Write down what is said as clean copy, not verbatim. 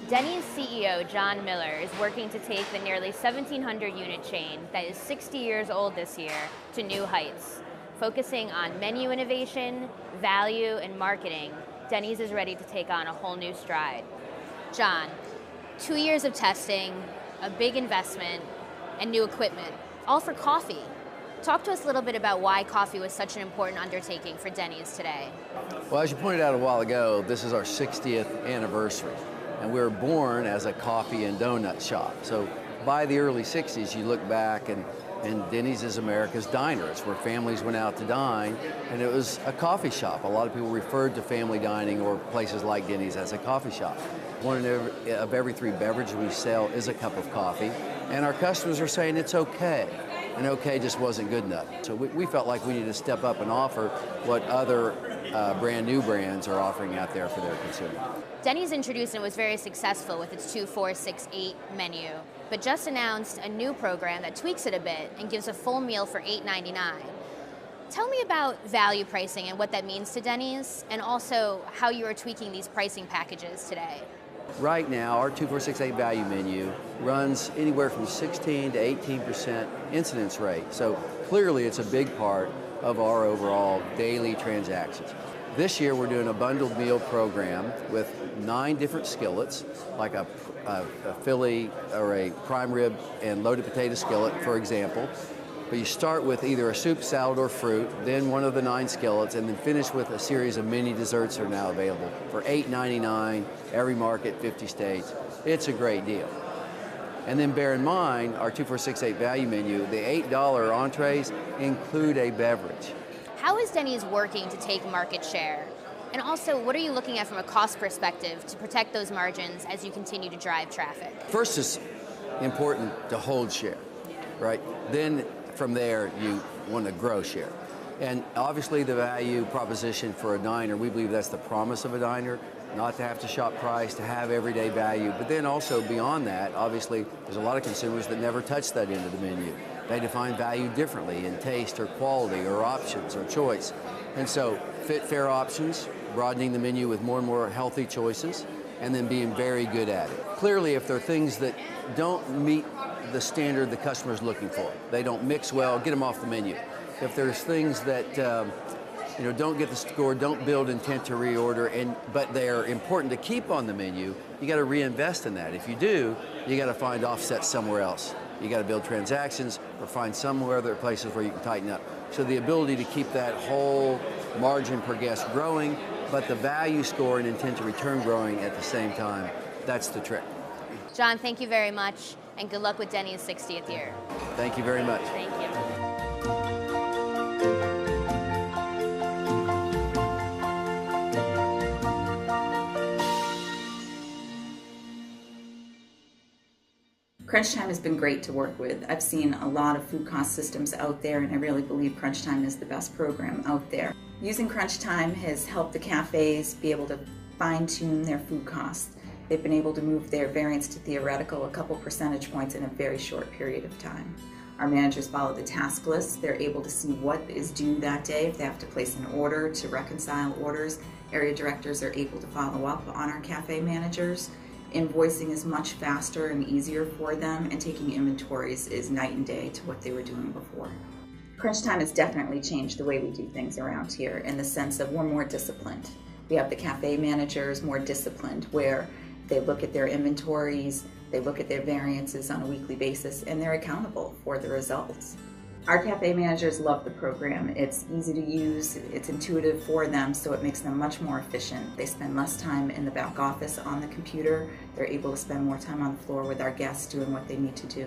Denny's CEO, John Miller, is working to take the nearly 1,700 unit chain that is 60 years old this year to new heights. Focusing on menu innovation, value, and marketing, Denny's is ready to take on a whole new stride. John, 2 years of testing, a big investment, and new equipment, all for coffee. Talk to us a little bit about why coffee was such an important undertaking for Denny's today. Well, as you pointed out a while ago, this is our 60th anniversary. And we were born as a coffee and donut shop. So by the early 60s, you look back and Denny's is America's diner. It's where families went out to dine, and it was a coffee shop. A lot of people referred to family dining or places like Denny's as a coffee shop. One of every 3 beverages we sell is a cup of coffee, and our customers are saying it's okay. And okay just wasn't good enough. So we felt like we needed to step up and offer what other brand new brands are offering out there for their consumer. Denny's introduced and was very successful with its 2, 4, 6, 8 menu, but just announced a new program that tweaks it a bit and gives a full meal for $8.99. Tell me about value pricing and what that means to Denny's, and also how you are tweaking these pricing packages today. Right now, our 2, 4, 6, 8 value menu runs anywhere from 16 to 18% incidence rate. So clearly it's a big part of our overall daily transactions. This year we're doing a bundled meal program with 9 different skillets, like a Philly or a prime rib and loaded potato skillet, for example. But you start with either a soup, salad, or fruit, then one of the 9 skillets, and then finish with a series of mini desserts that are now available for $8.99, every market, 50 states. It's a great deal. And then bear in mind, our 2, 4, 6, 8 value menu, the $8 entrees include a beverage. How is Denny's working to take market share? And also, what are you looking at from a cost perspective to protect those margins as you continue to drive traffic? First, it's important to hold share, right? Then from there, you want to grow share. And obviously the value proposition for a diner, we believe that's the promise of a diner, not to have to shop price, to have everyday value. But then also beyond that, obviously, there's a lot of consumers that never touch that end of the menu. They define value differently in taste or quality or options or choice. And so fit, fair options, broadening the menu with more and more healthy choices, and then being very good at it. Clearly, if there are things that don't meet the standard the customer's looking for, they don't mix well, get them off the menu. If there's things that don't get the score, don't build intent to reorder, but they're important to keep on the menu, you got to reinvest in that. If you do, you got to find offsets somewhere else. You got to build transactions or find somewhere other places where you can tighten up. So the ability to keep that whole margin per guest growing, but the value score and intent to return growing at the same time, that's the trick. John, thank you very much, and good luck with Denny's 60th year. Thank you very much. Thank you. Crunch Time has been great to work with. I've seen a lot of food cost systems out there, and I really believe Crunch Time is the best program out there. Using Crunch Time has helped the cafes be able to fine-tune their food costs. They've been able to move their variance to theoretical a couple percentage points in a very short period of time. Our managers follow the task list. They're able to see what is due that day. If they have to place an order to reconcile orders, area directors are able to follow up on our cafe managers. Invoicing is much faster and easier for them, and taking inventories is night and day to what they were doing before. Crunch Time has definitely changed the way we do things around here in the sense of we're more disciplined. We have the cafe managers more disciplined, where they look at their inventories, they look at their variances on a weekly basis, and they're accountable for the results. Our cafe managers love the program. It's easy to use, it's intuitive for them, so it makes them much more efficient. They spend less time in the back office on the computer. They're able to spend more time on the floor with our guests doing what they need to do.